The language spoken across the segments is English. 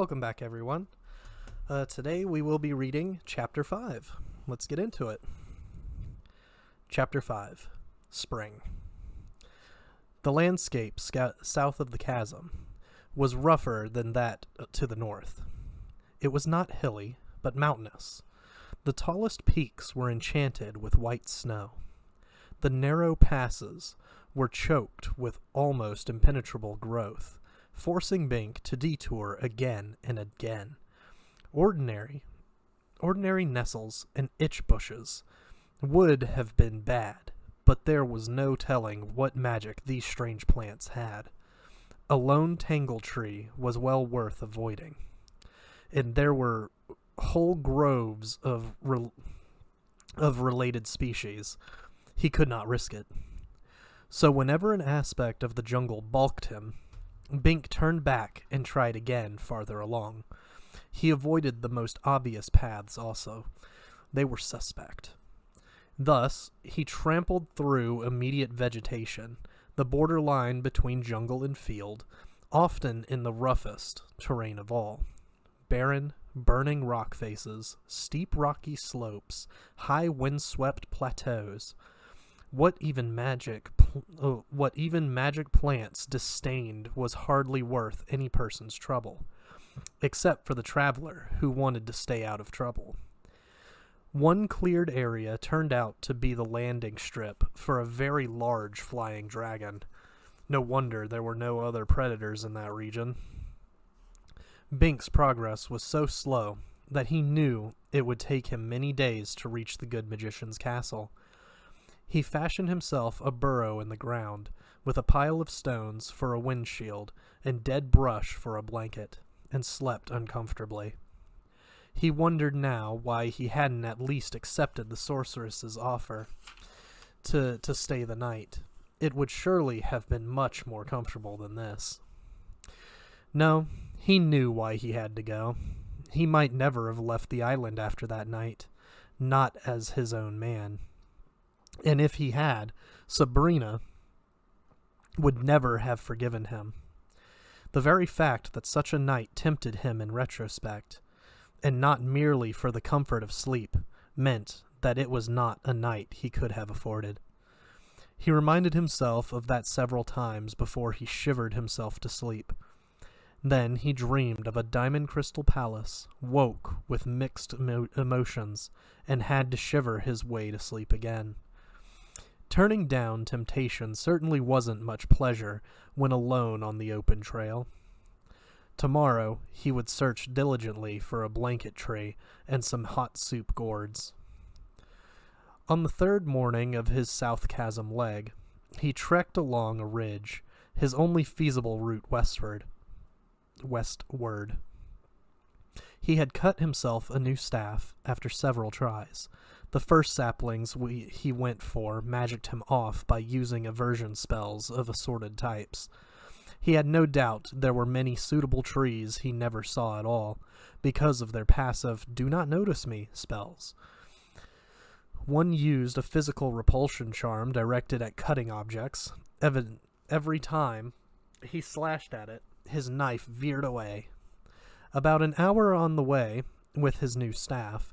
Welcome back, everyone. Today we will be reading Chapter 5. Let's get into it. Chapter 5. Spring. The landscape south of the chasm was rougher than that to the north. It was not hilly, but mountainous. The tallest peaks were enchanted with white snow. The narrow passes were choked with almost impenetrable growth, forcing Bink to detour again and again. Ordinary nettles and itch bushes would have been bad, but there was no telling what magic these strange plants had. A lone tangle tree was well worth avoiding, and there were whole groves of related species. He could not risk it. So whenever an aspect of the jungle balked him, Bink turned back and tried again farther along. He avoided the most obvious paths also. They were suspect. Thus, he trampled through immediate vegetation, the borderline between jungle and field, often in the roughest terrain of all. Barren, burning rock faces, steep rocky slopes, high windswept plateaus. What even magic plants disdained was hardly worth any person's trouble, except for the traveler who wanted to stay out of trouble. One cleared area turned out to be the landing strip for a very large flying dragon. No wonder there were no other predators in that region. Bink's progress was so slow that he knew it would take him many days to reach the good magician's castle. He fashioned himself a burrow in the ground, with a pile of stones for a windshield and dead brush for a blanket, and slept uncomfortably. He wondered now why he hadn't at least accepted the sorceress's offer to stay the night. It would surely have been much more comfortable than this. No, he knew why he had to go. He might never have left the island after that night, not as his own man. And if he had, Sabrina would never have forgiven him. The very fact that such a night tempted him in retrospect, and not merely for the comfort of sleep, meant that it was not a night he could have afforded. He reminded himself of that several times before he shivered himself to sleep. Then he dreamed of a diamond crystal palace, woke with mixed emotions, and had to shiver his way to sleep again. Turning down temptation certainly wasn't much pleasure when alone on the open trail. Tomorrow he would search diligently for a blanket tray and some hot soup gourds. On the third morning of his South Chasm leg, he trekked along a ridge, his only feasible route westward. He had cut himself a new staff after several tries. The first saplings he went for magicked him off by using aversion spells of assorted types. He had no doubt there were many suitable trees he never saw at all, because of their passive "do not notice me" spells. One used a physical repulsion charm directed at cutting objects. Every time he slashed at it, his knife veered away. About an hour on the way with his new staff,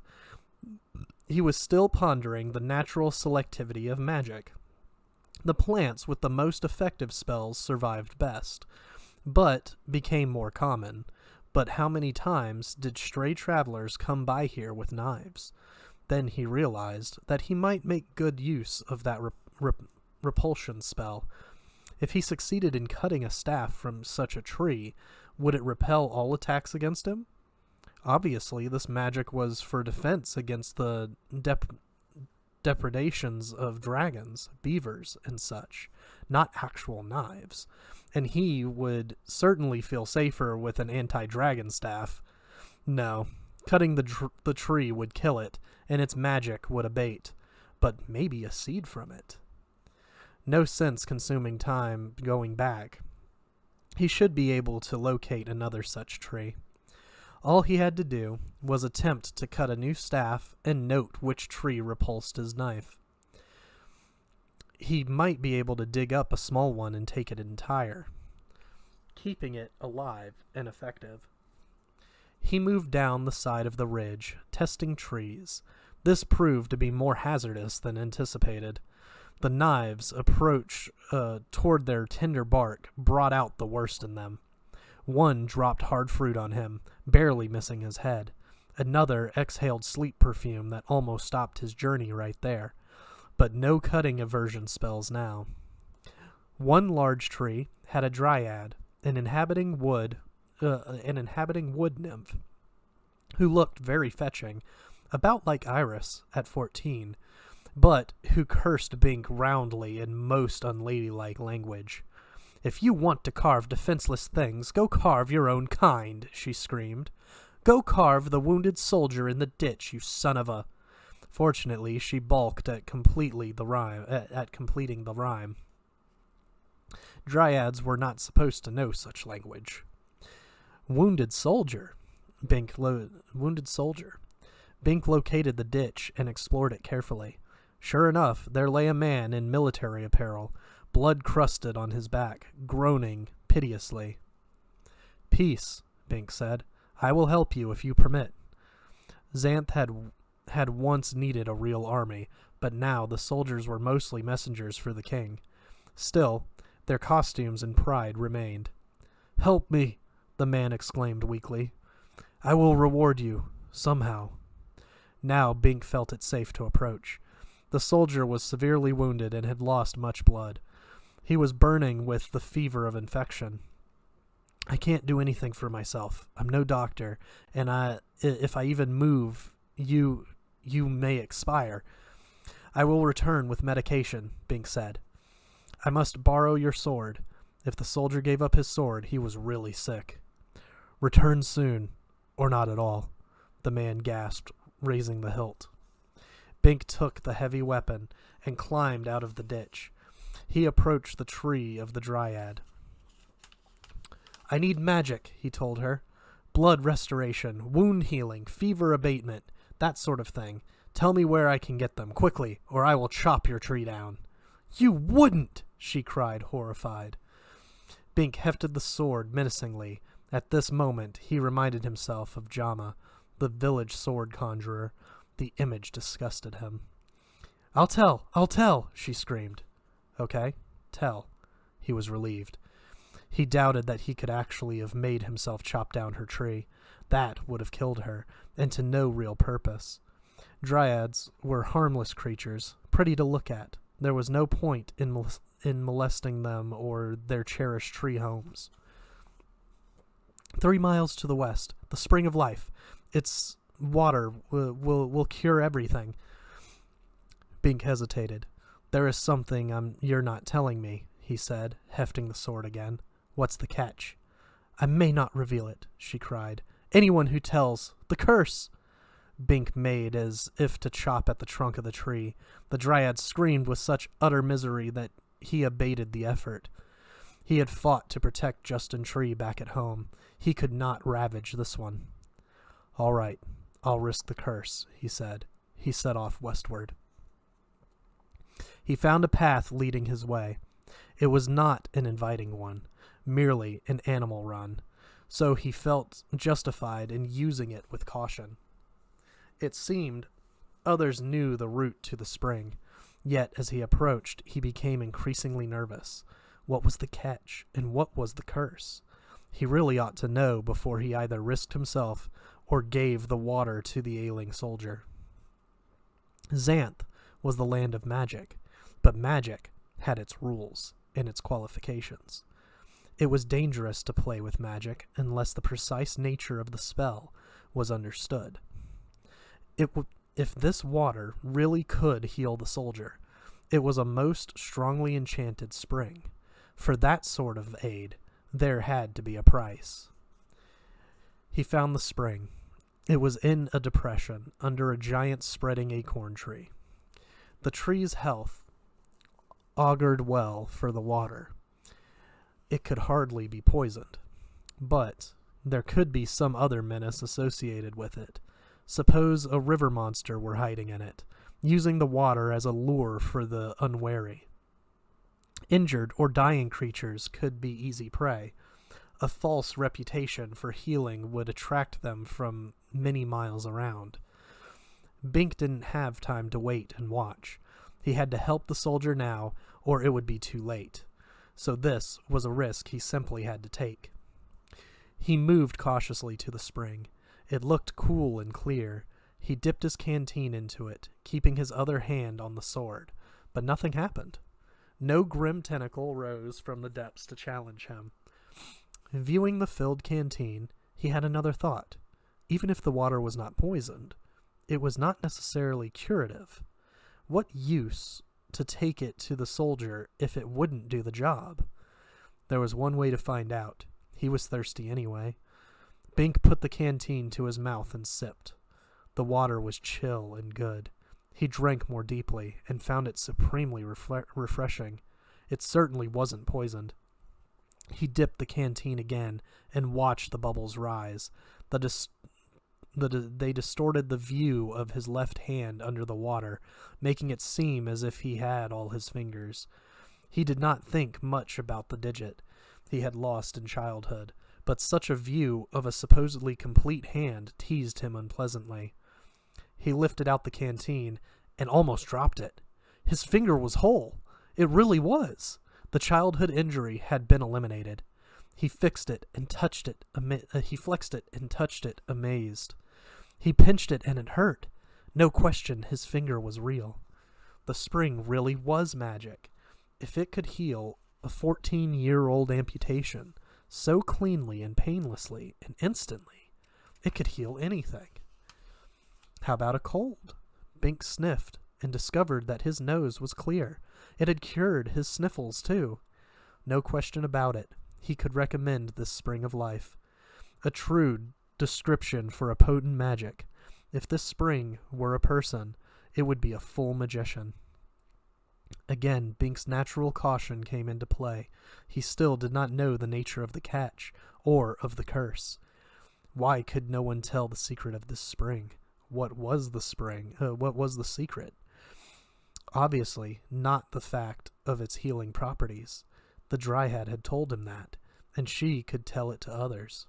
he was still pondering the natural selectivity of magic. The plants with the most effective spells survived best, but became more common. But how many times did stray travelers come by here with knives? Then he realized that he might make good use of that repulsion spell. If he succeeded in cutting a staff from such a tree, would it repel all attacks against him? Obviously, this magic was for defense against the depredations of dragons, beavers, and such, not actual knives, and he would certainly feel safer with an anti-dragon staff. No, cutting the tree would kill it, and its magic would abate, but maybe a seed from it. No sense consuming time going back. He should be able to locate another such tree. All he had to do was attempt to cut a new staff and note which tree repulsed his knife. He might be able to dig up a small one and take it entire, keeping it alive and effective. He moved down the side of the ridge, testing trees. This proved to be more hazardous than anticipated. The knives approach toward their tender bark brought out the worst in them. One dropped hard fruit on him, barely missing his head. Another exhaled sleep perfume that almost stopped his journey right there. But no cutting aversion spells now. One large tree had a dryad, an inhabiting wood nymph, who looked very fetching, about like Iris at 14, but who cursed Bink roundly in most unladylike language. "If you want to carve defenseless things, go carve your own kind," she screamed. "Go carve the wounded soldier in the ditch, you son of a—" Fortunately, she balked at completing the rhyme. Dryads were not supposed to know such language. Wounded soldier. Bink located the ditch and explored it carefully. Sure enough, there lay a man in military apparel, blood crusted on his back, groaning piteously. "Peace," Bink said. "I will help you if you permit." Xanth had once needed a real army, but now the soldiers were mostly messengers for the king. Still, their costumes and pride remained. "Help me," the man exclaimed weakly. "I will reward you, somehow." Now Bink felt it safe to approach. The soldier was severely wounded and had lost much blood. He was burning with the fever of infection. "I can't do anything for myself. I'm no doctor, and if I even move, you may expire." "I will return with medication," Bink said. "I must borrow your sword." If the soldier gave up his sword, he was really sick. "Return soon, or not at all," the man gasped, raising the hilt. Bink took the heavy weapon and climbed out of the ditch. He approached the tree of the dryad. "I need magic," he told her. "Blood restoration, wound healing, fever abatement, that sort of thing. Tell me where I can get them, quickly, or I will chop your tree down." "You wouldn't!" she cried, horrified. Bink hefted the sword menacingly. At this moment, he reminded himself of Jama, the village sword conjurer. The image disgusted him. I'll tell, she screamed. "Okay, tell." He was relieved. He doubted that he could actually have made himself chop down her tree. That would have killed her, and to no real purpose. Dryads were harmless creatures, pretty to look at. There was no point in molesting them or their cherished tree homes. 3 miles to the west, the Spring of Life. Its water will cure everything. Bink hesitated. "There is something you're not telling me," he said, hefting the sword again. "What's the catch?" "I may not reveal it," she cried. "Anyone who tells, the curse!" Bink made as if to chop at the trunk of the tree. The dryad screamed with such utter misery that he abated the effort. He had fought to protect Justin Tree back at home. He could not ravage this one. "All right, I'll risk the curse," he said. He set off westward. He found a path leading his way. It was not an inviting one, merely an animal run, so he felt justified in using it with caution. It seemed others knew the route to the spring, yet as he approached, he became increasingly nervous. What was the catch, and what was the curse? He really ought to know before he either risked himself or gave the water to the ailing soldier. Xanth was the land of magic, but magic had its rules and its qualifications. It was dangerous to play with magic unless the precise nature of the spell was understood. If this water really could heal the soldier, it was a most strongly enchanted spring. For that sort of aid, there had to be a price. He found the spring. It was in a depression under a giant spreading acorn tree. The tree's health augured well for the water. It could hardly be poisoned, but there could be some other menace associated with it. Suppose a river monster were hiding in it, using the water as a lure for the unwary. Injured or dying creatures could be easy prey. A false reputation for healing would attract them from many miles around. Bink didn't have time to wait and watch. He had to help the soldier now, or it would be too late. So this was a risk he simply had to take. He moved cautiously to the spring. It looked cool and clear. He dipped his canteen into it, keeping his other hand on the sword, but nothing happened. No grim tentacle rose from the depths to challenge him. Viewing the filled canteen, he had another thought. Even if the water was not poisoned, it was not necessarily curative. What use to take it to the soldier if it wouldn't do the job? There was one way to find out. He was thirsty anyway. Bink put the canteen to his mouth and sipped. The water was chill and good. He drank more deeply and found it supremely refreshing. It certainly wasn't poisoned. He dipped the canteen again and watched the bubbles rise. They distorted the view of his left hand under the water, making it seem as if he had all his fingers. He did not think much about the digit he had lost in childhood, but such a view of a supposedly complete hand teased him unpleasantly. He lifted out the canteen and almost dropped it. His finger was whole. It really was. The childhood injury had been eliminated. He fixed it and touched it. He flexed it and touched it, amazed. He pinched it and it hurt. No question, his finger was real. The spring really was magic. If it could heal a 14-year-old amputation so cleanly and painlessly and instantly, it could heal anything. How about a cold? Bink sniffed and discovered that his nose was clear. It had cured his sniffles, too. No question about it. He could recommend this spring of life. A true description for a potent magic. If this spring were a person, it would be a full magician. Again, Bink's natural caution came into play. He still did not know the nature of the catch, or of the curse. Why could no one tell the secret of this spring? What was the spring? What was the secret? Obviously, not the fact of its healing properties. The Dryad had told him that, and she could tell it to others.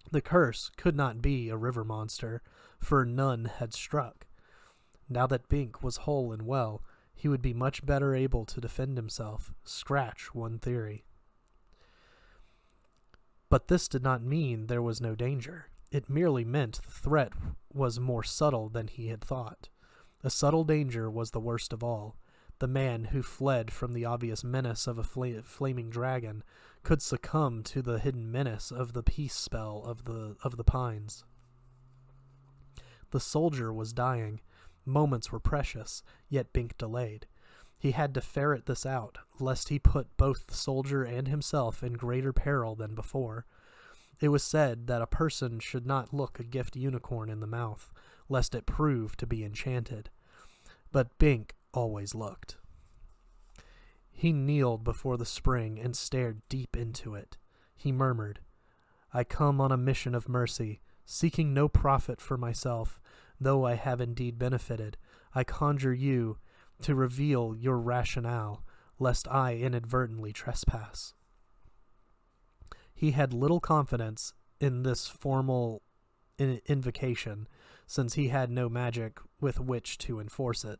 The curse could not be a river monster, for none had struck. Now that Bink was whole and well, he would be much better able to defend himself. Scratch one theory. But this did not mean there was no danger. It merely meant the threat was more subtle than he had thought. A subtle danger was the worst of all. The man who fled from the obvious menace of a flaming dragon could succumb to the hidden menace of the peace spell of the pines. The soldier was dying. Moments were precious, yet Bink delayed. He had to ferret this out, lest he put both the soldier and himself in greater peril than before. It was said that a person should not look a gift unicorn in the mouth, lest it prove to be enchanted. But Bink always looked. He kneeled before the spring and stared deep into it. He murmured, "I come on a mission of mercy, seeking no profit for myself, though I have indeed benefited. I conjure you to reveal your rationale, lest I inadvertently trespass." He had little confidence in this formal invocation, since he had no magic with which to enforce it.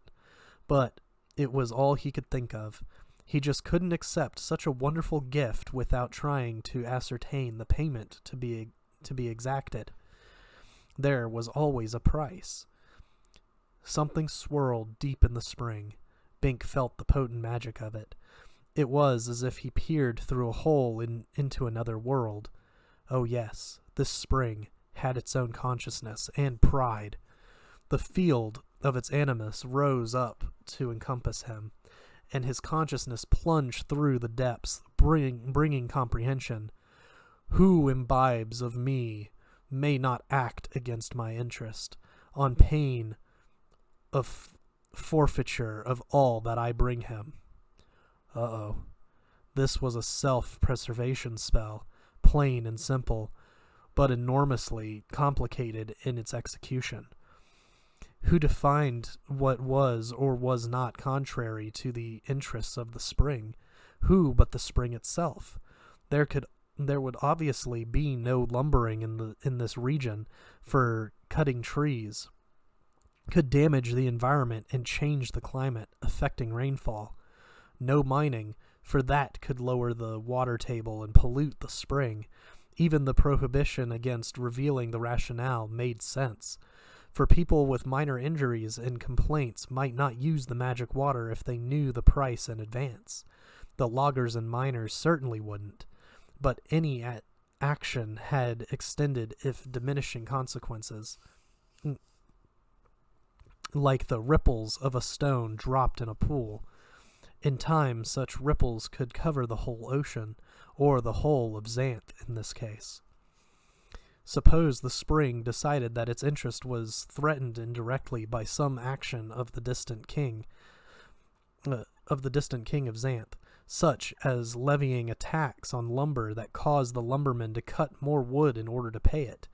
But it was all he could think of. He just couldn't accept such a wonderful gift without trying to ascertain the payment to be exacted. There was always a price. Something swirled deep in the spring. Bink felt the potent magic of it. It was as if he peered through a hole into another world. Oh yes, this spring had its own consciousness and pride. The field of its animus rose up to encompass him, and his consciousness plunged through the depths, bringing comprehension. Who imbibes of me may not act against my interest, on pain of forfeiture of all that I bring him. Uh-oh. This was a self-preservation spell, plain and simple, but enormously complicated in its execution. Who defined what was or was not contrary to the interests of the spring? Who but the spring itself? There could there would obviously be no lumbering in this region, for cutting trees could damage the environment and change the climate, affecting rainfall. No mining, for that could lower the water table and pollute the spring. Even the prohibition against revealing the rationale made sense, for people with minor injuries and complaints might not use the magic water if they knew the price in advance. The loggers and miners certainly wouldn't, but any action had extended if diminishing consequences, like the ripples of a stone dropped in a pool. In time, such ripples could cover the whole ocean, or the whole of Xanth in this case. Suppose the spring decided that its interest was threatened indirectly by some action of the distant king of Xanth, such as levying a tax on lumber that caused the lumbermen to cut more wood in order to pay it.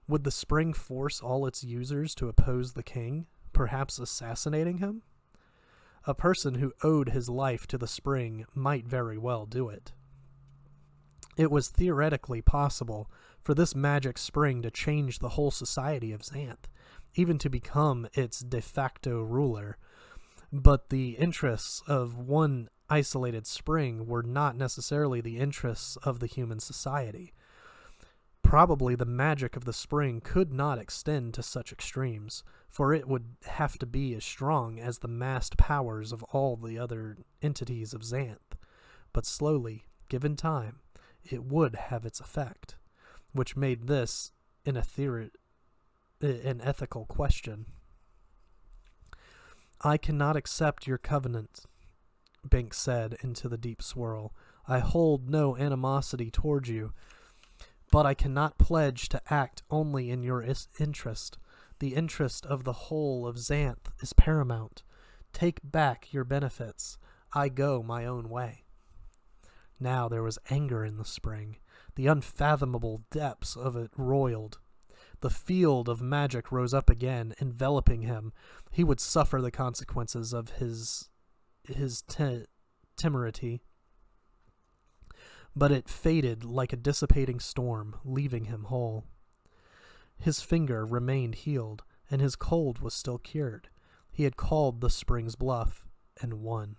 Would the spring force all its users to oppose the king, perhaps assassinating him? A person who owed his life to the spring might very well do it. It was theoretically possible for this magic spring to change the whole society of Xanth, even to become its de facto ruler. But the interests of one isolated spring were not necessarily the interests of the human society. Probably the magic of the spring could not extend to such extremes, for it would have to be as strong as the massed powers of all the other entities of Xanth. But slowly, given time, it would have its effect, which made this an ethical question. "I cannot accept your covenant," Binks said into the deep swirl. "I hold no animosity towards you, but I cannot pledge to act only in your interest. The interest of the whole of Xanth is paramount. Take back your benefits. I go my own way." Now there was anger in the spring. The unfathomable depths of it roiled. The field of magic rose up again, enveloping him. He would suffer the consequences of his temerity. But it faded like a dissipating storm, leaving him whole. His finger remained healed, and his cold was still cured. He had called the spring's bluff, and won.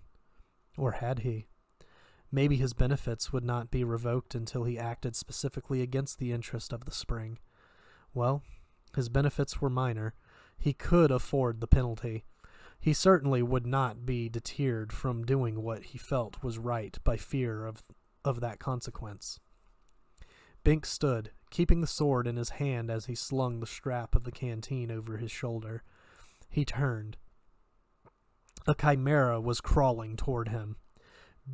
Or had he? Maybe his benefits would not be revoked until he acted specifically against the interest of the spring. Well, his benefits were minor. He could afford the penalty. He certainly would not be deterred from doing what he felt was right by fear of that consequence. Binks stood, keeping the sword in his hand as he slung the strap of the canteen over his shoulder. He turned. A chimera was crawling toward him.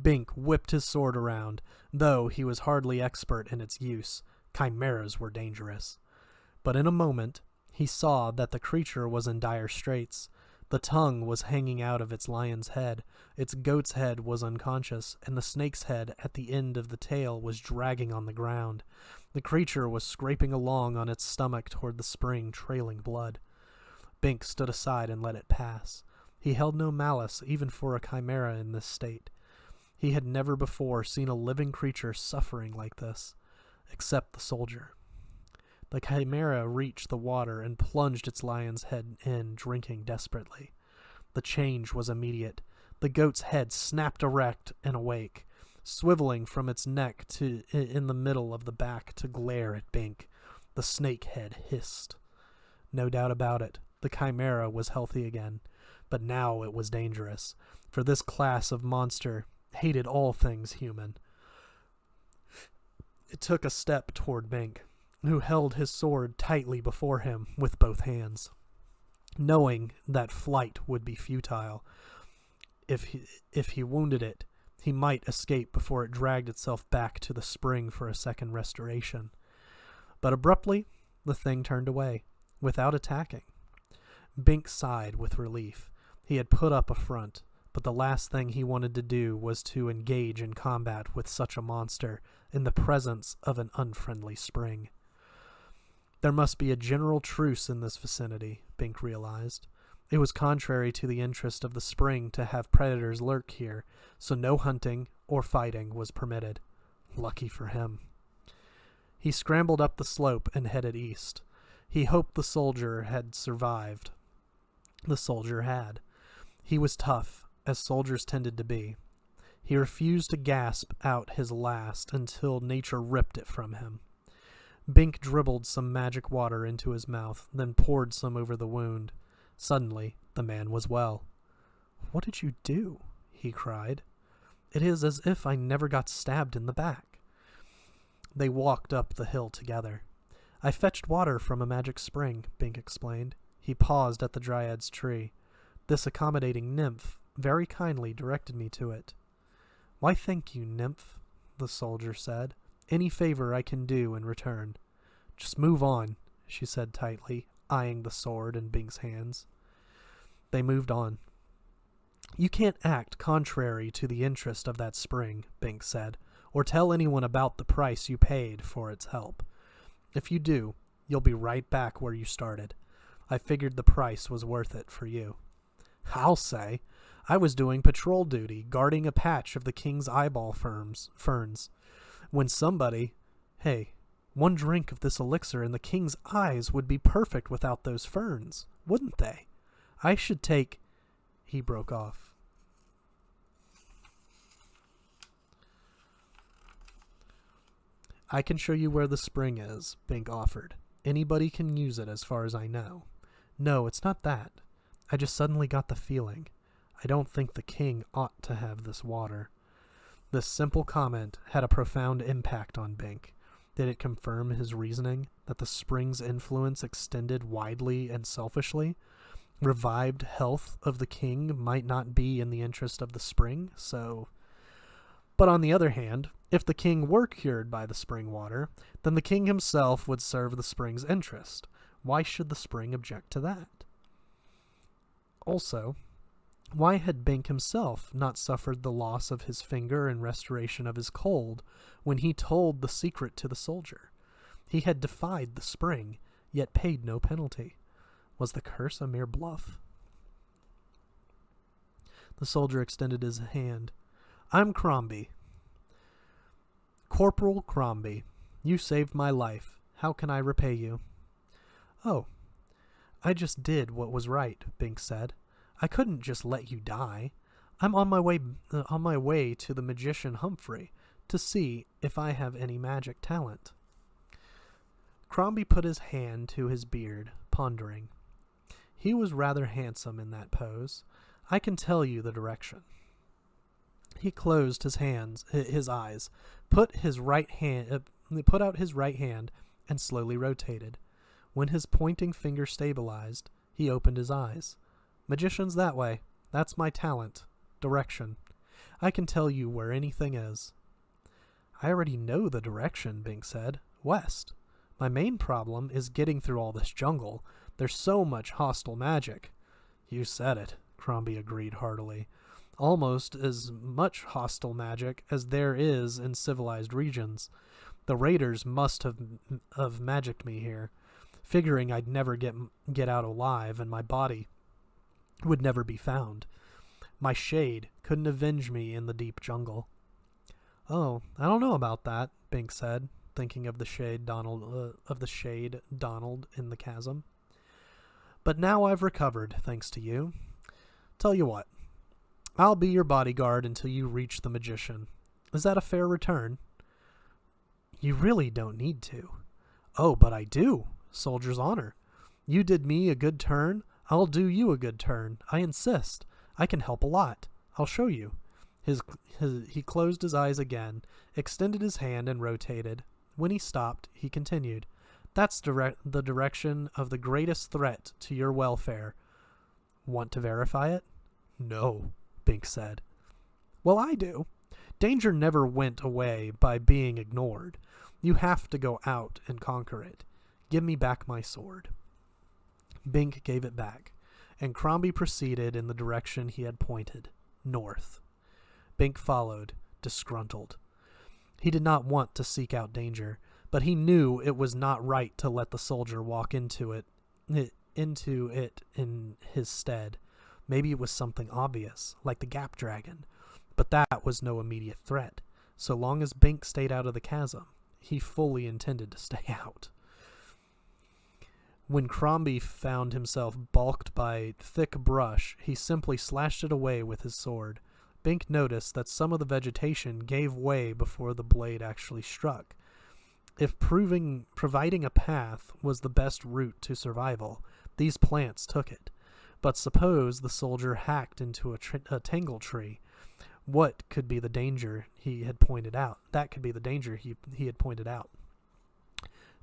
Bink whipped his sword around, though he was hardly expert in its use. Chimeras were dangerous. But in a moment, he saw that the creature was in dire straits. The tongue was hanging out of its lion's head, its goat's head was unconscious, and the snake's head at the end of the tail was dragging on the ground. The creature was scraping along on its stomach toward the spring, trailing blood. Bink stood aside and let it pass. He held no malice even for a chimera in this state. He had never before seen a living creature suffering like this, except the soldier. The chimera reached the water and plunged its lion's head in, drinking desperately. The change was immediate. The goat's head snapped erect and awake, swiveling from its neck in the middle of the back to glare at Bink. The snake head hissed. No doubt about it, the chimera was healthy again, but now it was dangerous, for this class of monster hated all things human. It took a step toward Bink, who held his sword tightly before him with both hands, knowing that flight would be futile. If he wounded it, he might escape before it dragged itself back to the spring for a second restoration. But abruptly, the thing turned away, without attacking. Bink sighed with relief. He had put up a front, but the last thing he wanted to do was to engage in combat with such a monster in the presence of an unfriendly spring. There must be a general truce in this vicinity, Bink realized. It was contrary to the interest of the spring to have predators lurk here, so no hunting or fighting was permitted. Lucky for him. He scrambled up the slope and headed east. He hoped the soldier had survived. The soldier had. He was tough, as soldiers tended to be. He refused to gasp out his last until nature ripped it from him. Bink dribbled some magic water into his mouth, then poured some over the wound. Suddenly, the man was well. "What did you do?" he cried. "It is as if I never got stabbed in the back." They walked up the hill together. "I fetched water from a magic spring," Bink explained. He paused at the dryad's tree. "This accommodating nymph very kindly directed me to it." "Why, thank you, nymph," the soldier said. "Any favor I can do in return." "Just move on," she said tightly, eyeing the sword in Bink's hands. They moved on. "You can't act contrary to the interest of that spring," Bink said, "or tell anyone about the price you paid for its help. If you do, you'll be right back where you started. I figured the price was worth it for you." "I'll say. I was doing patrol duty, guarding a patch of the king's eyeball ferns. When somebody... Hey, one drink of this elixir and the king's eyes would be perfect without those ferns, wouldn't they? I should take... He broke off. "I can show you where the spring is," Bink offered. "Anybody can use it as far as I know." "No, it's not that. I just suddenly got the feeling. I don't think the king ought to have this water." This simple comment had a profound impact on Bink. Did it confirm his reasoning that the spring's influence extended widely and selfishly? Revived health of the king might not be in the interest of the spring, so... But on the other hand, if the king were cured by the spring water, then the king himself would serve the spring's interest. Why should the spring object to that? Also, why had Bink himself not suffered the loss of his finger and restoration of his cold when he told the secret to the soldier? He had defied the spring, yet paid no penalty. Was the curse a mere bluff? The soldier extended his hand. "I'm Crombie. Corporal Crombie. You saved my life. How can I repay you?" "Oh, I just did what was right," Bink said. "I couldn't just let you die. I'm on my way to the magician Humphrey to see if I have any magic talent." Crombie put his hand to his beard, pondering. He was rather handsome in that pose. "I can tell you the direction." He closed his eyes, put out his right hand, and slowly rotated. When his pointing finger stabilized, he opened his eyes. "Magician's that way. That's my talent. Direction. I can tell you where anything is." "I already know the direction," Bink said. "West. My main problem is getting through all this jungle. There's so much hostile magic." "You said it," Crombie agreed heartily. "Almost as much hostile magic as there is in civilized regions. The raiders must have magicked me here, figuring I'd never get out alive and my body would never be found. My shade couldn't avenge me in the deep jungle." "Oh, I don't know about that," Bink said, thinking of the shade Donald in the chasm. "But now I've recovered, thanks to you. Tell you what, I'll be your bodyguard until you reach the magician. Is that a fair return?" "You really don't need to." "Oh, but I do. Soldier's honor. You did me a good turn. I'll do you a good turn. I insist. I can help a lot. I'll show you." He closed his eyes again, extended his hand, and rotated. When he stopped, he continued. "That's the direction of the greatest threat to your welfare. Want to verify it?" "No," Bink said. "Well, I do. Danger never went away by being ignored. You have to go out and conquer it. Give me back my sword." Bink gave it back, and Crombie proceeded in the direction he had pointed, north. Bink followed, disgruntled. He did not want to seek out danger, but he knew it was not right to let the soldier walk into it in his stead. Maybe it was something obvious, like the Gap Dragon, but that was no immediate threat. So long as Bink stayed out of the chasm, he fully intended to stay out. When Crombie found himself balked by thick brush, he simply slashed it away with his sword. Bink noticed that some of the vegetation gave way before the blade actually struck. If providing a path was the best route to survival, these plants took it. But suppose the soldier hacked into a tangle tree. What could be the danger he had pointed out? That could be the danger he had pointed out.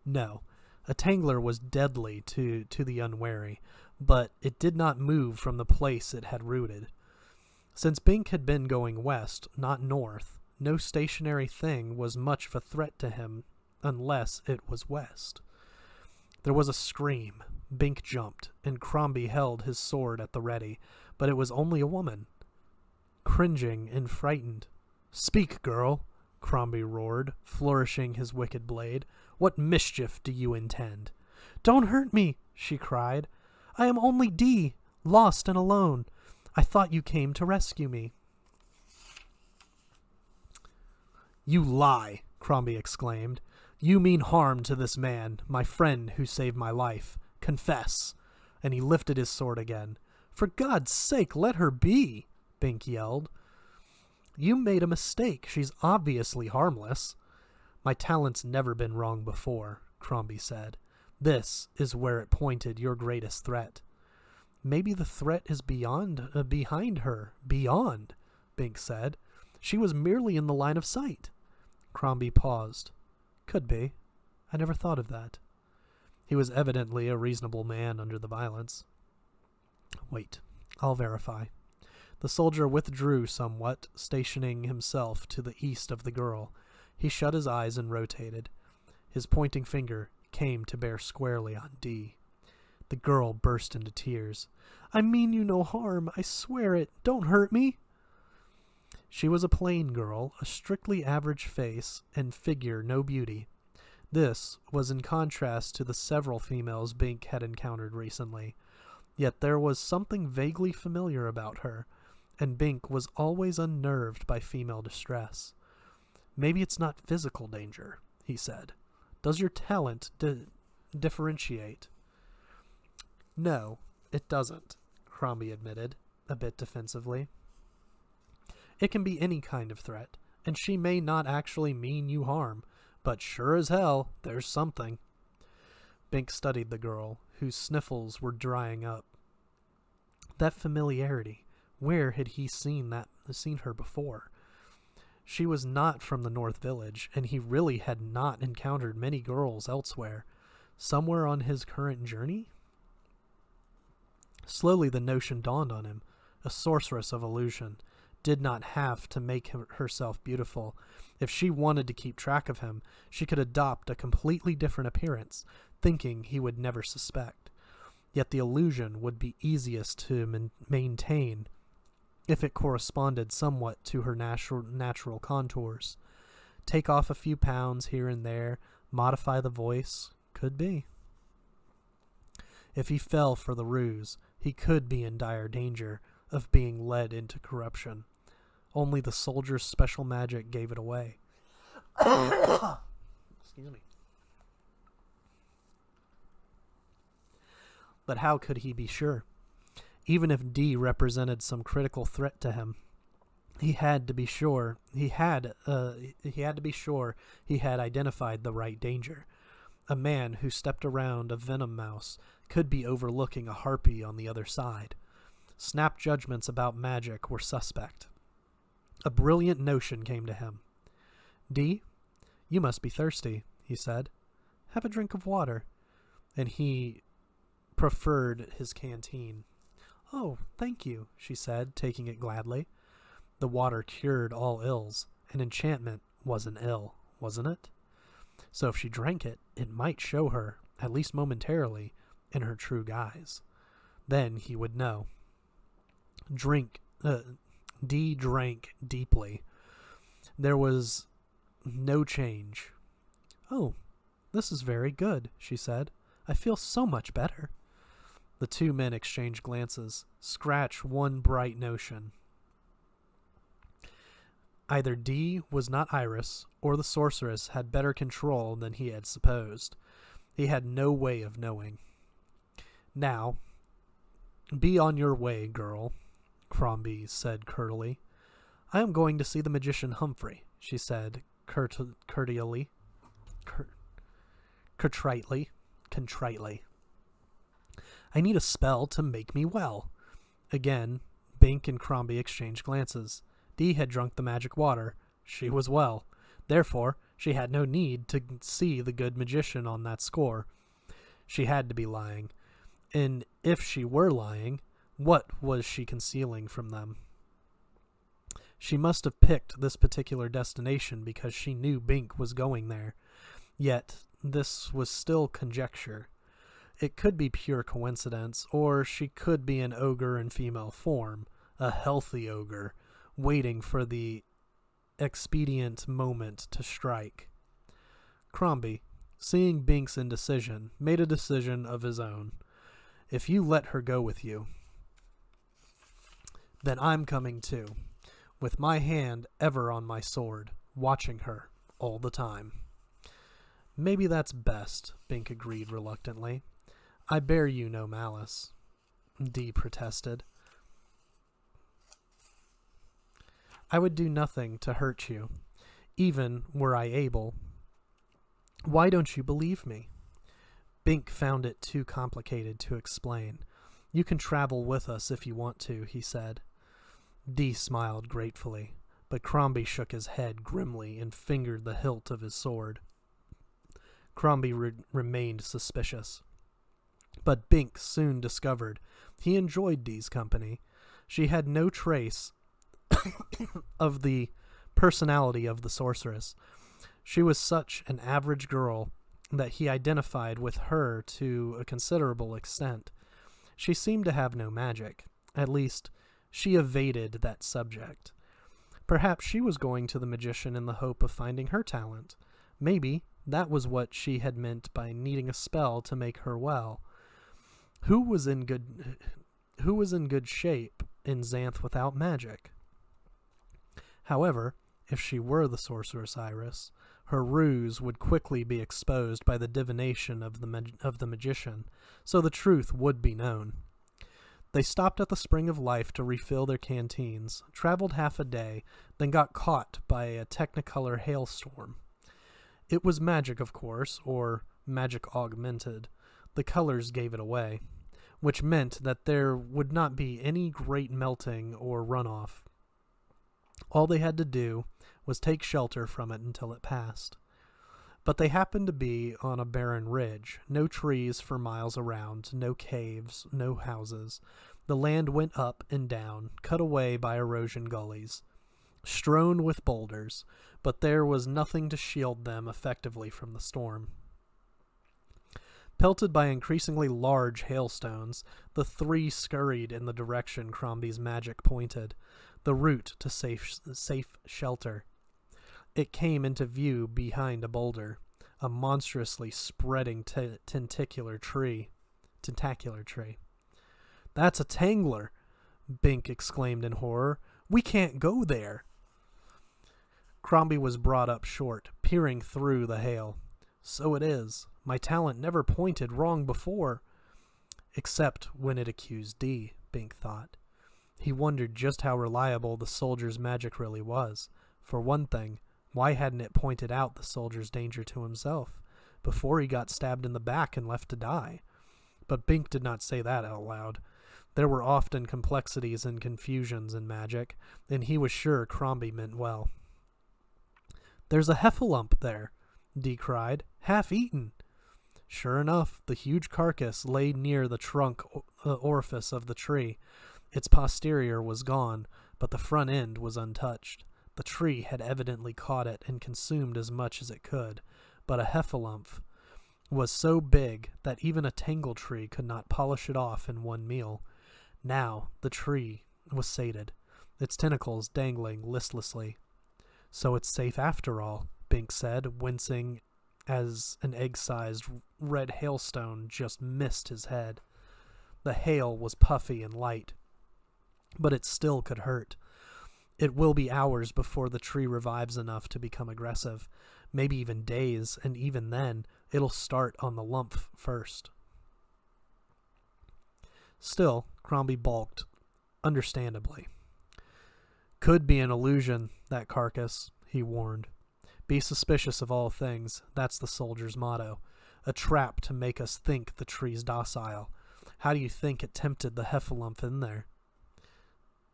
No, a tangler was deadly to the unwary, but it did not move from the place it had rooted. Since Bink had been going west, not north, no stationary thing was much of a threat to him unless it was west. There was a scream. Bink jumped, and Crombie held his sword at the ready, but it was only a woman. Cringing and frightened. "Speak, girl," Crombie roared, flourishing his wicked blade. "What mischief do you intend?" "Don't hurt me," she cried. "I am only Dee, lost and alone. I thought you came to rescue me." "You lie," Crombie exclaimed. "You mean harm to this man, my friend who saved my life. Confess." And he lifted his sword again. "For God's sake, let her be," Bink yelled. "You made a mistake. She's obviously harmless." "My talent's never been wrong before," Crombie said. "This is where it pointed your greatest threat." "Maybe the threat is behind her. Beyond," Bink said. "She was merely in the line of sight." Crombie paused. "Could be. I never thought of that." He was evidently a reasonable man under the violence. "Wait, I'll verify." The soldier withdrew somewhat, stationing himself to the east of the girl. He shut his eyes and rotated. His pointing finger came to bear squarely on Dee. The girl burst into tears. "I mean you no harm. I swear it. Don't hurt me." She was a plain girl, a strictly average face, and figure no beauty. This was in contrast to the several females Bink had encountered recently. Yet there was something vaguely familiar about her, and Bink was always unnerved by female distress. "Maybe it's not physical danger," he said. "Does your talent differentiate?" "No, it doesn't," Crombie admitted, a bit defensively. "It can be any kind of threat, and she may not actually mean you harm, but sure as hell, there's something." Bink studied the girl, whose sniffles were drying up. That familiarity. Where had he seen her before? She was not from the North Village, and he really had not encountered many girls elsewhere. Somewhere on his current journey? Slowly the notion dawned on him. A sorceress of illusion did not have to make herself beautiful. If she wanted to keep track of him, she could adopt a completely different appearance, thinking he would never suspect. Yet the illusion would be easiest to maintain if it corresponded somewhat to her natural contours. Take off a few pounds here and there, modify the voice, could be. If he fell for the ruse, he could be in dire danger of being led into corruption. Only the soldier's special magic gave it away. Excuse me. But how could he be sure? Even if D represented some critical threat to him, he had to be sure he had identified the right danger. A man who stepped around a venom mouse could be overlooking a harpy on the other side. Snap judgments about magic were suspect. A brilliant notion came to him. "D, you must be thirsty," he said. "Have a drink of water." And he preferred his canteen. "Oh, thank you," she said, taking it gladly. The water cured all ills. An enchantment was an ill, wasn't it? So if she drank it, it might show her, at least momentarily, in her true guise. Then he would know. Dee drank deeply. There was no change. "Oh, this is very good," she said. "I feel so much better." The two men exchanged glances. Scratch one bright notion. Either Dee was not Iris, or the sorceress had better control than he had supposed. He had no way of knowing. "Now, be on your way, girl," Crombie said curtly. "I am going to see the magician Humphrey," she said contritely. "I need a spell to make me well." Again, Bink and Crombie exchanged glances. Dee had drunk the magic water. She was well. Therefore, she had no need to see the good magician on that score. She had to be lying. And if she were lying, what was she concealing from them? She must have picked this particular destination because she knew Bink was going there. Yet, this was still conjecture. It could be pure coincidence, or she could be an ogre in female form, a healthy ogre, waiting for the expedient moment to strike. Crombie, seeing Bink's indecision, made a decision of his own. "If you let her go with you, then I'm coming too, with my hand ever on my sword, watching her all the time." "Maybe that's best," Bink agreed reluctantly. "I bear you no malice," Dee protested. "I would do nothing to hurt you, even were I able. Why don't you believe me?" Bink found it too complicated to explain. "You can travel with us if you want to," he said. Dee smiled gratefully, but Crombie shook his head grimly and fingered the hilt of his sword. Crombie remained suspicious. But Bink soon discovered he enjoyed Dee's company. She had no trace of the personality of the sorceress. She was such an average girl that he identified with her to a considerable extent. She seemed to have no magic. At least, she evaded that subject. Perhaps she was going to the magician in the hope of finding her talent. Maybe that was what she had meant by needing a spell to make her well. Who was in good shape in Xanth without magic? However, if she were the sorceress Iris, her ruse would quickly be exposed by the divination of the magician, so the truth would be known. They stopped at the Spring of Life to refill their canteens, traveled half a day, then got caught by a technicolor hailstorm. It was magic, of course, or magic augmented. The colors gave it away, which meant that there would not be any great melting or runoff. All they had to do was take shelter from it until it passed. But they happened to be on a barren ridge, no trees for miles around, no caves, no houses. The land went up and down, cut away by erosion gullies, strewn with boulders, but there was nothing to shield them effectively from the storm. Pelted by increasingly large hailstones, the three scurried in the direction Crombie's magic pointed, the route to safe shelter. It came into view behind a boulder, a monstrously spreading tentacular tree. "That's a tangler," Bink exclaimed in horror. "We can't go there." Crombie was brought up short, peering through the hail. "So it is. My talent never pointed wrong before." Except when it accused Dee, Bink thought. He wondered just how reliable the soldier's magic really was. For one thing, why hadn't it pointed out the soldier's danger to himself, before he got stabbed in the back and left to die? But Bink did not say that out loud. There were often complexities and confusions in magic, and he was sure Crombie meant well. "There's a heffalump there," Dee cried. "Half eaten." Sure enough, the huge carcass lay near the trunk orifice of the tree. Its posterior was gone, but the front end was untouched. The tree had evidently caught it and consumed as much as it could, but a heffalump was so big that even a tangle tree could not polish it off in one meal. Now the tree was sated, its tentacles dangling listlessly. "So it's safe after all," Bink said, wincing as an egg-sized red hailstone just missed his head. The hail was puffy and light, but it still could hurt. It will be hours before the tree revives enough to become aggressive, maybe even days, and even then, it'll start on the lump first. Still, Crombie balked, understandably. Could be an illusion, that carcass, he warned. Be suspicious of all things, that's the soldier's motto. A trap to make us think the tree's docile. How do you think it tempted the heffalump in there?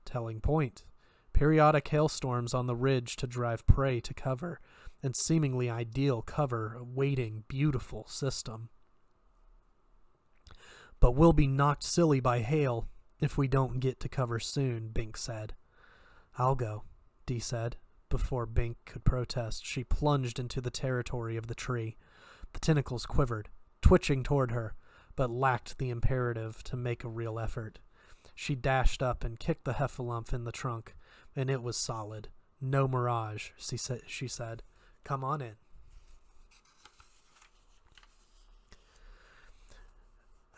Telling point. Periodic hailstorms on the ridge to drive prey to cover, and seemingly ideal cover, a waiting, beautiful system. But we'll be knocked silly by hail if we don't get to cover soon, Bink said. I'll go, Dee said. Before Bink could protest, she plunged into the territory of the tree. The tentacles quivered, twitching toward her, but lacked the imperative to make a real effort. She dashed up and kicked the heffalump in the trunk, and it was solid. No mirage, she said. Come on in.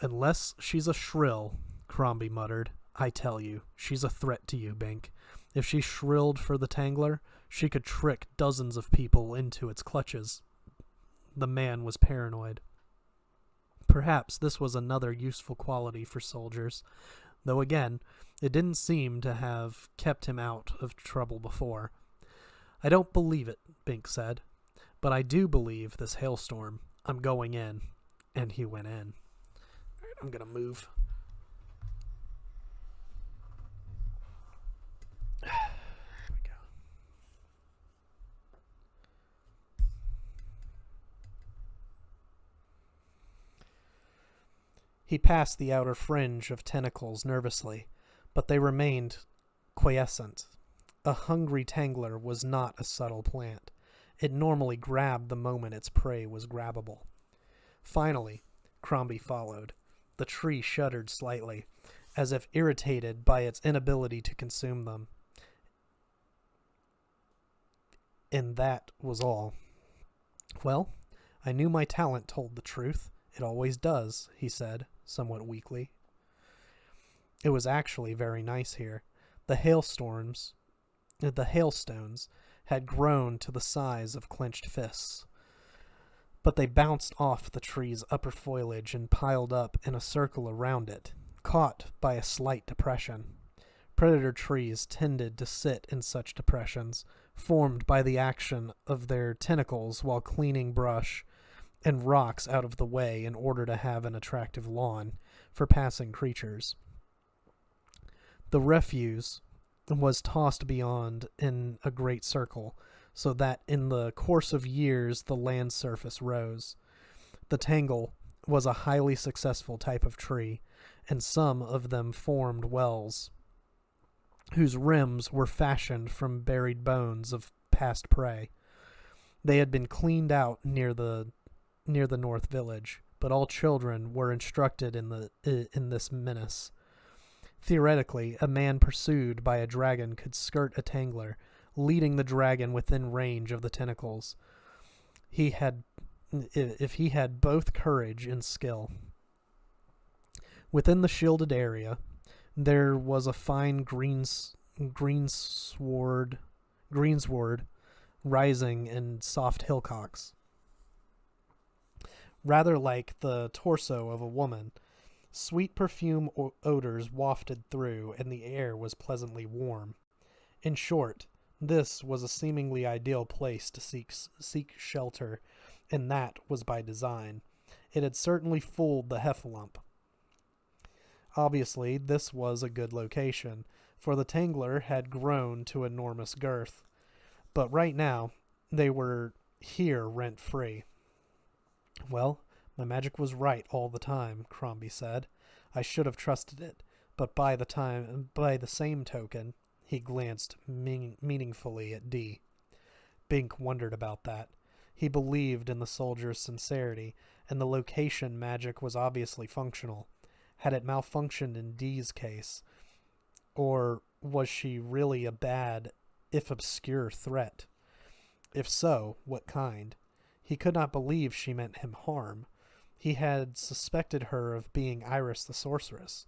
Unless she's a shrill, Crombie muttered. I tell you, she's a threat to you, Bink. If she shrilled for the tangler, she could trick dozens of people into its clutches. The man was paranoid. Perhaps this was another useful quality for soldiers, though again, it didn't seem to have kept him out of trouble before. I don't believe it, Bink said, but I do believe this hailstorm. I'm going in. And he went in. I'm going to move. There we go. He passed the outer fringe of tentacles nervously, but they remained quiescent. A hungry tangler was not a subtle plant. It normally grabbed the moment its prey was grabbable. Finally, Crombie followed. The tree shuddered slightly, as if irritated by its inability to consume them. And that was all. Well, I knew my talent told the truth. It always does, he said, somewhat weakly. It was actually very nice here. The hailstones had grown to the size of clenched fists, but they bounced off the tree's upper foliage and piled up in a circle around it, caught by a slight depression. Predator trees tended to sit in such depressions, formed by the action of their tentacles while cleaning brush and rocks out of the way in order to have an attractive lawn for passing creatures. The refuse was tossed beyond in a great circle, so that in the course of years the land surface rose. The tangle was a highly successful type of tree, and some of them formed wells, whose rims were fashioned from buried bones of past prey. They had been cleaned out near the North Village, but all children were instructed in this menace. Theoretically, a man pursued by a dragon could skirt a tangler, leading the dragon within range of the tentacles. If he had both courage and skill. Within the shielded area, there was a fine greensward rising in soft hillocks, rather like the torso of a woman. Sweet perfume odors wafted through, and the air was pleasantly warm. In short, this was a seemingly ideal place to seek shelter, and that was by design. It had certainly fooled the heffalump. Obviously, this was a good location, for the tangler had grown to enormous girth. But right now, they were here rent-free. Well, my magic was right all the time, Crombie said. I should have trusted it, but by the same token, he glanced meaningfully at Dee. Bink wondered about that. He believed in the soldier's sincerity, and the location magic was obviously functional. Had it malfunctioned in Dee's case? Or was she really a bad, if obscure, threat? If so, what kind? He could not believe she meant him harm. He had suspected her of being Iris the sorceress,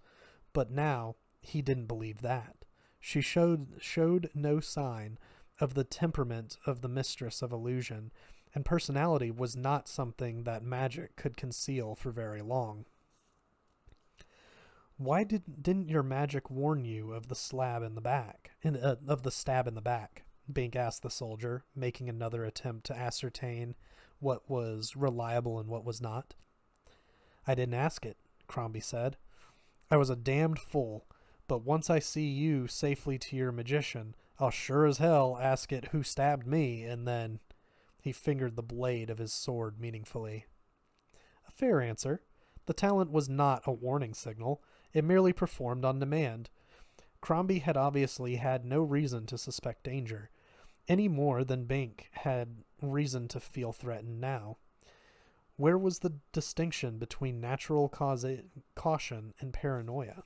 but now he didn't believe that. She showed no sign of the temperament of the mistress of illusion, and personality was not something that magic could conceal for very long. Why didn't your magic warn you of the slab in the back? Of the stab in the back? Bink asked the soldier, making another attempt to ascertain what was reliable and what was not. I didn't ask it, Crombie said. I was a damned fool, but once I see you safely to your magician, I'll sure as hell ask it who stabbed me, and then... He fingered the blade of his sword meaningfully. A fair answer. The talent was not a warning signal. It merely performed on demand. Crombie had obviously had no reason to suspect danger, any more than Bink had reason to feel threatened now. Where was the distinction between natural caution and paranoia?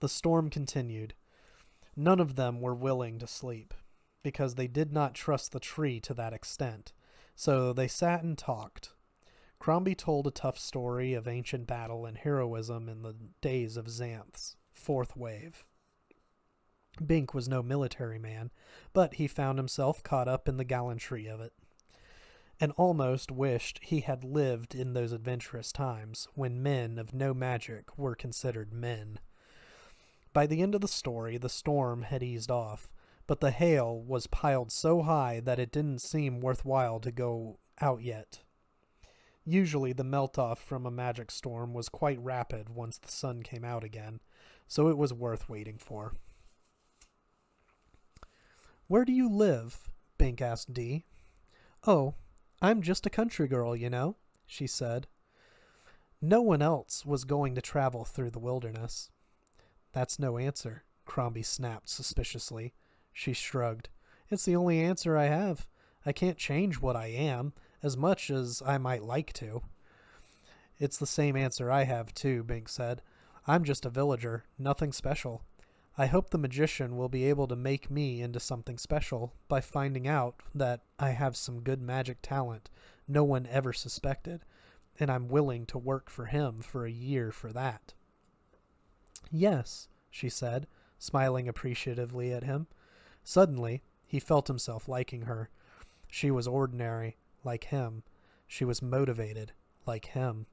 The storm continued. None of them were willing to sleep, because they did not trust the tree to that extent, so they sat and talked. Crombie told a tough story of ancient battle and heroism in the days of Xanth's fourth wave. Bink was no military man, but he found himself caught up in the gallantry of it, and almost wished he had lived in those adventurous times when men of no magic were considered men. By the end of the story, the storm had eased off, but the hail was piled so high that it didn't seem worthwhile to go out yet. Usually the melt-off from a magic storm was quite rapid once the sun came out again, so it was worth waiting for. Where do you live? Bink asked Dee. Oh, I'm just a country girl, you know, she said. No one else was going to travel through the wilderness. That's no answer, Crombie snapped suspiciously. She shrugged. It's the only answer I have. I can't change what I am, as much as I might like to. It's the same answer I have, too, Bink said. I'm just a villager, nothing special. I hope the magician will be able to make me into something special by finding out that I have some good magic talent no one ever suspected, and I'm willing to work for him for a year for that. Yes, she said, smiling appreciatively at him. Suddenly, he felt himself liking her. She was ordinary, like him. She was motivated, like him.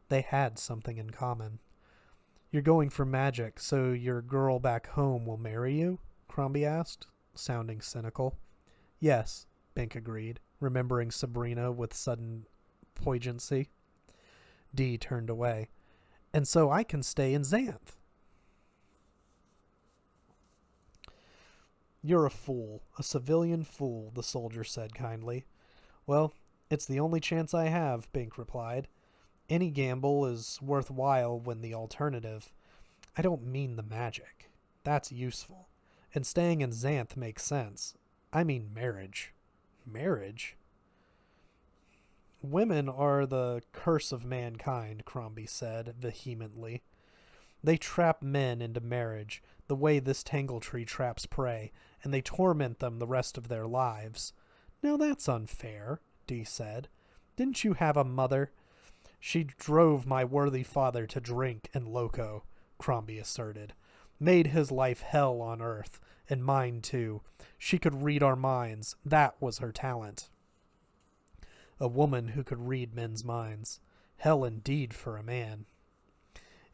They had something in common. You're going for magic, so your girl back home will marry you? Crombie asked, sounding cynical. Yes, Bink agreed, remembering Sabrina with sudden poignancy. Dee turned away. And so I can stay in Xanth. You're a fool, a civilian fool, the soldier said kindly. Well, it's the only chance I have, Bink replied. Any gamble is worthwhile when the alternative. I don't mean the magic. That's useful. And staying in Xanth makes sense. I mean marriage. Marriage? Women are the curse of mankind, Crombie said vehemently. They trap men into marriage, the way this tangletree traps prey, and they torment them the rest of their lives. Now that's unfair, Dee said. Didn't you have a mother? She drove my worthy father to drink and loco, Crombie asserted. Made his life hell on earth, and mine too. She could read our minds. That was her talent. A woman who could read men's minds. Hell indeed for a man.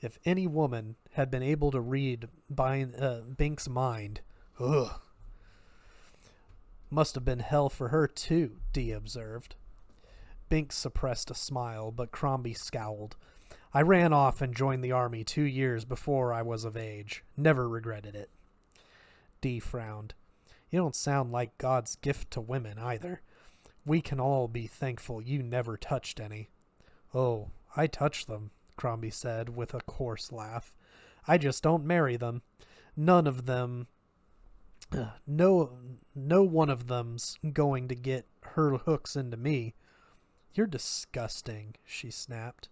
If any woman had been able to read Bink's mind, ugh. Must have been hell for her too, Dee observed. Bink suppressed a smile, but Crombie scowled. I ran off and joined the army 2 years before I was of age. Never regretted it. Dee frowned. You don't sound like God's gift to women, either. We can all be thankful you never touched any. Oh, I touched them, Crombie said with a coarse laugh. I just don't marry them. None of them... No one of them's going to get her hooks into me. You're disgusting, she snapped.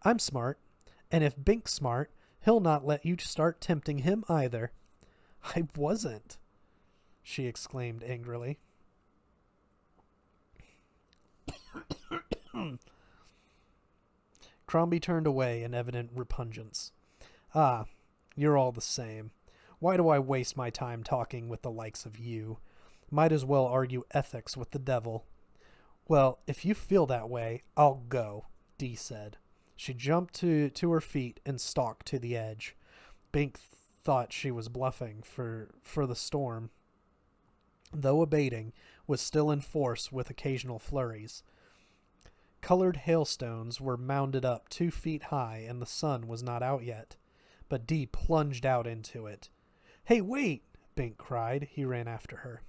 I'm smart, and if Bink's smart, he'll not let you start tempting him either. I wasn't, she exclaimed angrily. Crombie turned away in evident repugnance. Ah, You're all the same. Why do I waste my time talking with the likes of you? Might as well argue ethics with the devil. Well, if you feel that way, I'll go, Dee said. She jumped to her feet and stalked to the edge. Bink thought she was bluffing, for the storm, though abating, was still in force with occasional flurries. Colored hailstones were mounded up 2 feet high, and the sun was not out yet. But Dee plunged out into it. "Hey, wait!" Bink cried. He ran after her.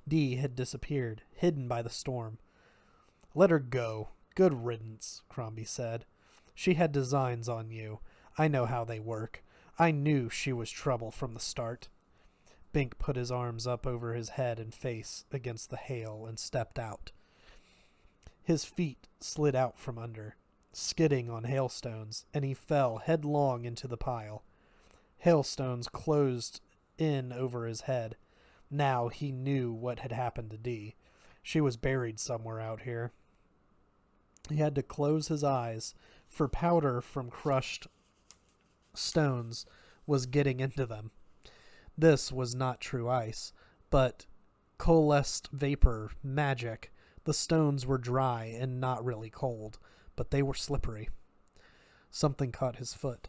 Dee had disappeared, hidden by the storm. "Let her go. Good riddance," Crombie said. "She had designs on you. I know how they work. I knew she was trouble from the start." Bink put his arms up over his head and face against the hail and stepped out. His feet slid out from under, skidding on hailstones, and he fell headlong into the pile. Hailstones closed in over his head. Now he knew what had happened to Dee. She was buried somewhere out here. He had to close his eyes, for powder from crushed stones was getting into them. This was not true ice, but coalesced vapor magic. The stones were dry and not really cold, but they were slippery. Something caught his foot.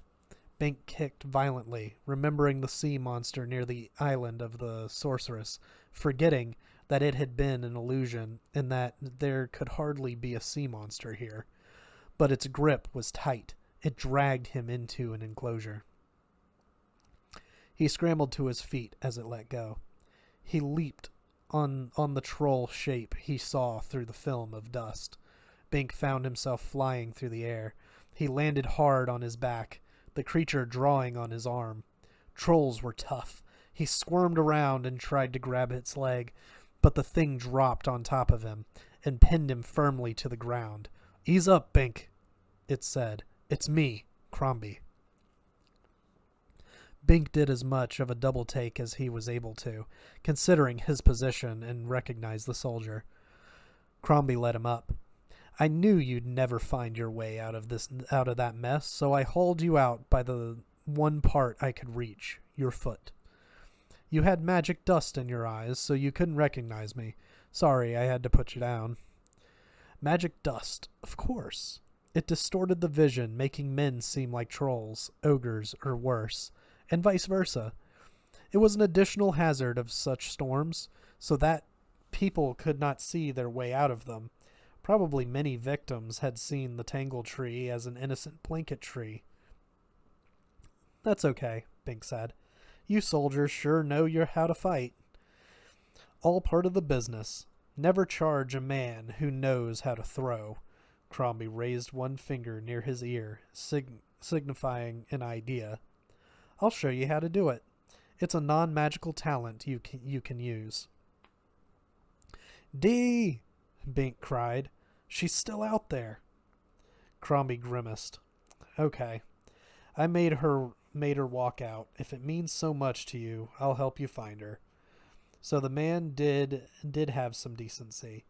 Bink kicked violently, remembering the sea monster near the island of the sorceress, forgetting that it had been an illusion and that there could hardly be a sea monster here. But its grip was tight. It dragged him into an enclosure. He scrambled to his feet as it let go. He leaped on the troll shape he saw through the film of dust. Bink found himself flying through the air. He landed hard on his back, the creature drawing on his arm. Trolls were tough. He squirmed around and tried to grab its leg, but the thing dropped on top of him and pinned him firmly to the ground. "Ease up, Bink," it said. "It's me, Crombie." Bink did as much of a double take as he was able to, considering his position, and recognized the soldier. Crombie let him up. "I knew you'd never find your way out of that mess, so I hauled you out by the one part I could reach, your foot. You had magic dust in your eyes, so you couldn't recognize me. Sorry, I had to put you down." Magic dust, of course. It distorted the vision, making men seem like trolls, ogres, or worse, and vice versa. It was an additional hazard of such storms, so that people could not see their way out of them. Probably many victims had seen the tangle tree as an innocent blanket tree. "That's okay," Bink said. "You soldiers sure know how to fight." "All part of the business. Never charge a man who knows how to throw." Crombie raised one finger near his ear, signifying an idea. "I'll show you how to do it. It's a non-magical talent you can use." "Dee!" Bink cried. "She's still out there." Crombie grimaced. "Okay. I made her walk out. If it means so much to you, I'll help you find her." So the man did have some decency,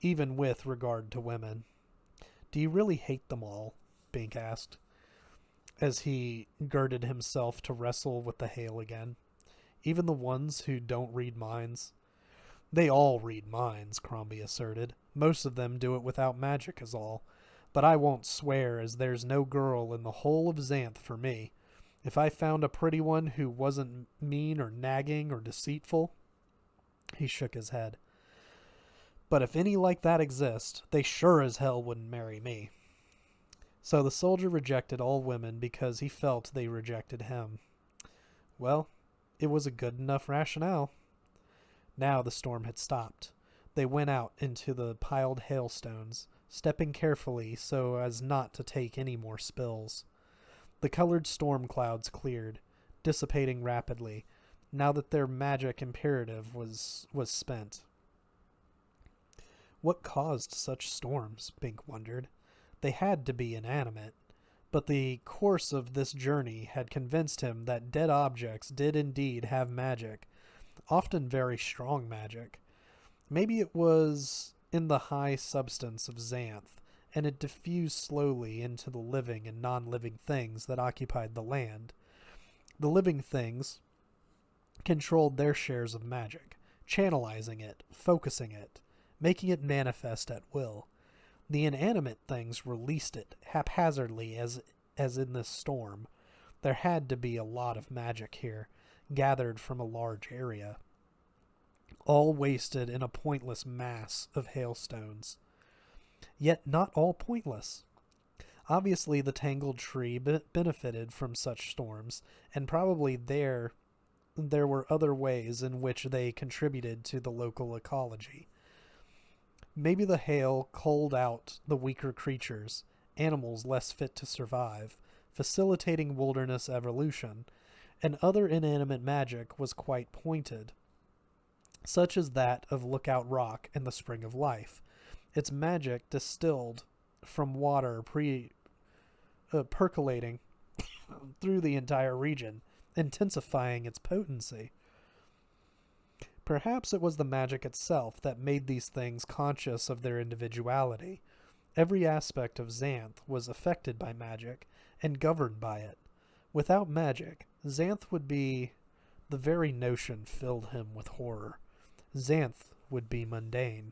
even with regard to women. "Do you really hate them all?" Bink asked, as he girded himself to wrestle with the hail again. "Even the ones who don't read minds?" "They all read minds," Crombie asserted. "Most of them do it without magic is all. But I won't swear, as there's no girl in the whole of Xanth for me. If I found a pretty one who wasn't mean or nagging or deceitful—" He shook his head. "But if any like that exist, they sure as hell wouldn't marry me." So the soldier rejected all women because he felt they rejected him. Well, it was a good enough rationale. Now the storm had stopped. They went out into the piled hailstones, stepping carefully so as not to take any more spills. The colored storm clouds cleared, dissipating rapidly, now that their magic imperative was spent. What caused such storms? Bink wondered. They had to be inanimate, but the course of this journey had convinced him that dead objects did indeed have magic, often very strong magic. Maybe it was in the high substance of Xanth, and it diffused slowly into the living and non-living things that occupied the land. The living things controlled their shares of magic, channelizing it, focusing it, making it manifest at will. The inanimate things released it haphazardly as in this storm. There had to be a lot of magic here, gathered from a large area, all wasted in a pointless mass of hailstones. Yet not all pointless. Obviously, the tangled tree benefited from such storms, and probably there were other ways in which they contributed to the local ecology. Maybe the hail culled out the weaker creatures, animals less fit to survive, facilitating wilderness evolution, and other inanimate magic was quite pointed, such as that of Lookout Rock and the Spring of Life. Its magic distilled from water percolating through the entire region, intensifying its potency. Perhaps it was the magic itself that made these things conscious of their individuality. Every aspect of Xanth was affected by magic and governed by it. Without magic, Xanth would be... The very notion filled him with horror. Xanth would be mundane.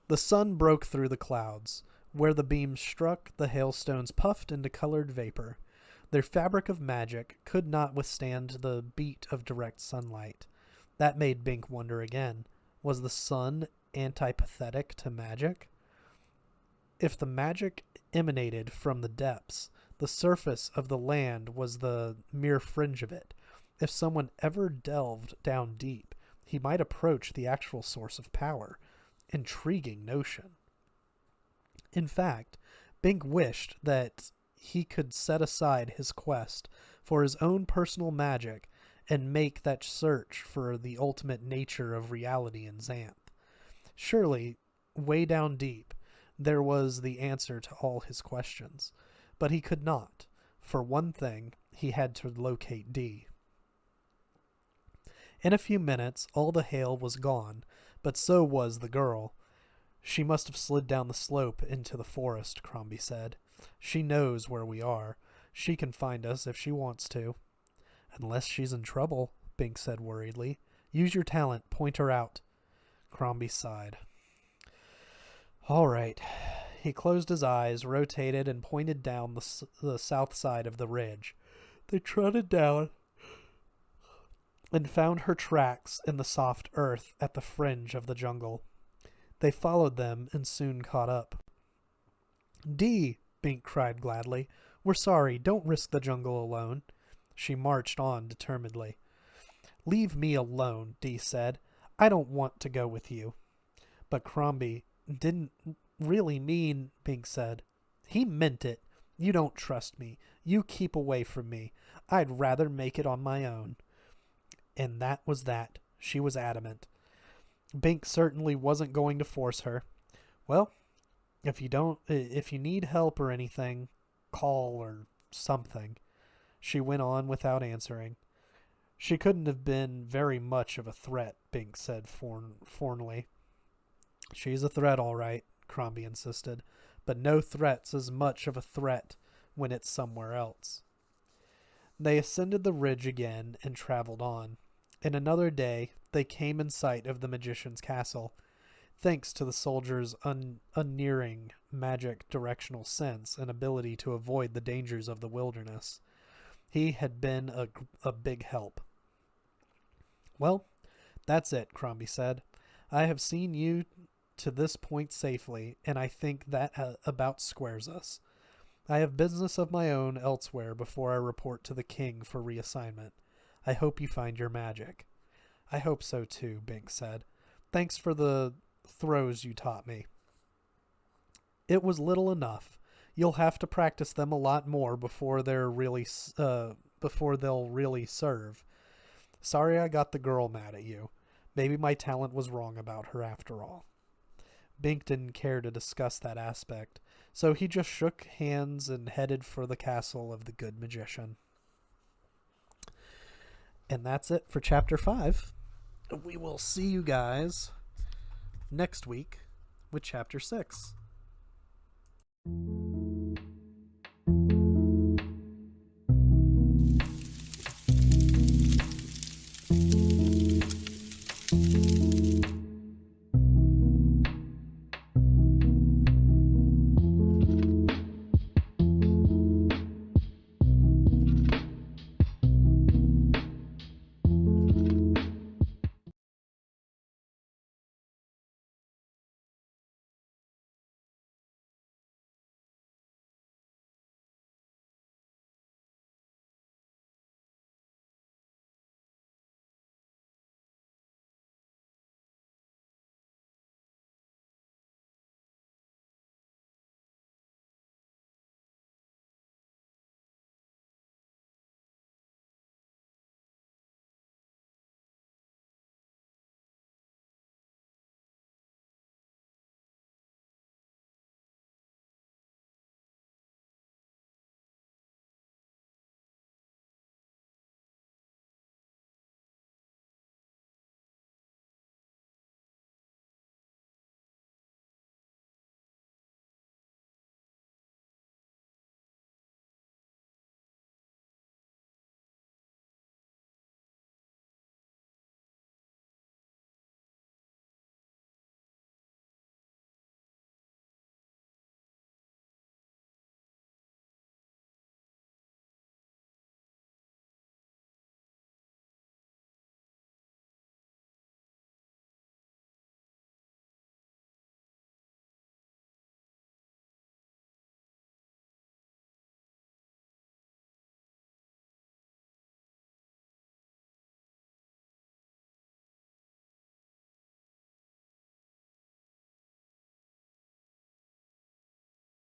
The sun broke through the clouds. Where the beams struck, the hailstones puffed into colored vapor. Their fabric of magic could not withstand the beat of direct sunlight. That made Bink wonder again. Was the sun antipathetic to magic? If the magic emanated from the depths, the surface of the land was the mere fringe of it. If someone ever delved down deep, he might approach the actual source of power. Intriguing notion. In fact, Bink wished that he could set aside his quest for his own personal magic and make that search for the ultimate nature of reality in Xanth. Surely, way down deep, there was the answer to all his questions. But he could not. For one thing, he had to locate Dee. In a few minutes, all the hail was gone, but so was the girl. She must have slid down the slope into the forest, Crombie said. She knows where we are. She can find us if she wants to. Unless she's in trouble, Bink said worriedly. Use your talent. Point her out. Crombie sighed. All right. He closed his eyes, rotated, and pointed down the south side of the ridge. They trotted down and found her tracks in the soft earth at the fringe of the jungle. They followed them and soon caught up. Dee, Bink cried gladly. We're sorry. Don't risk the jungle alone. She marched on determinedly. Leave me alone, Dee said. I don't want to go with you. But Crombie didn't really mean, Bink said. He meant it. You don't trust me. You keep away from me. I'd rather make it on my own. And that was that. She was adamant. Bink certainly wasn't going to force her. Well, if you need help or anything, call or something. She went on without answering. She couldn't have been very much of a threat, Bink said fornally. She's a threat, all right, Crombie insisted, but no threat's as much of a threat when it's somewhere else. They ascended the ridge again and traveled on. In another day, they came in sight of the magician's castle. Thanks to the soldier's unerring magic directional sense and ability to avoid the dangers of the wilderness, he had been a big help. Well, that's it, Crombie said. I have seen you to this point safely, and I think that about squares us. I have business of my own elsewhere before I report to the king for reassignment. I hope you find your magic. I hope so too, Bink said. Thanks for the throws you taught me. It was little enough. You'll have to practice them a lot more before they'll really serve. Sorry I got the girl mad at you. Maybe my talent was wrong about her after all. Bink didn't care to discuss that aspect, so he just shook hands and headed for the castle of the good magician. And that's it for Chapter 5. We will see you guys next week with Chapter 6.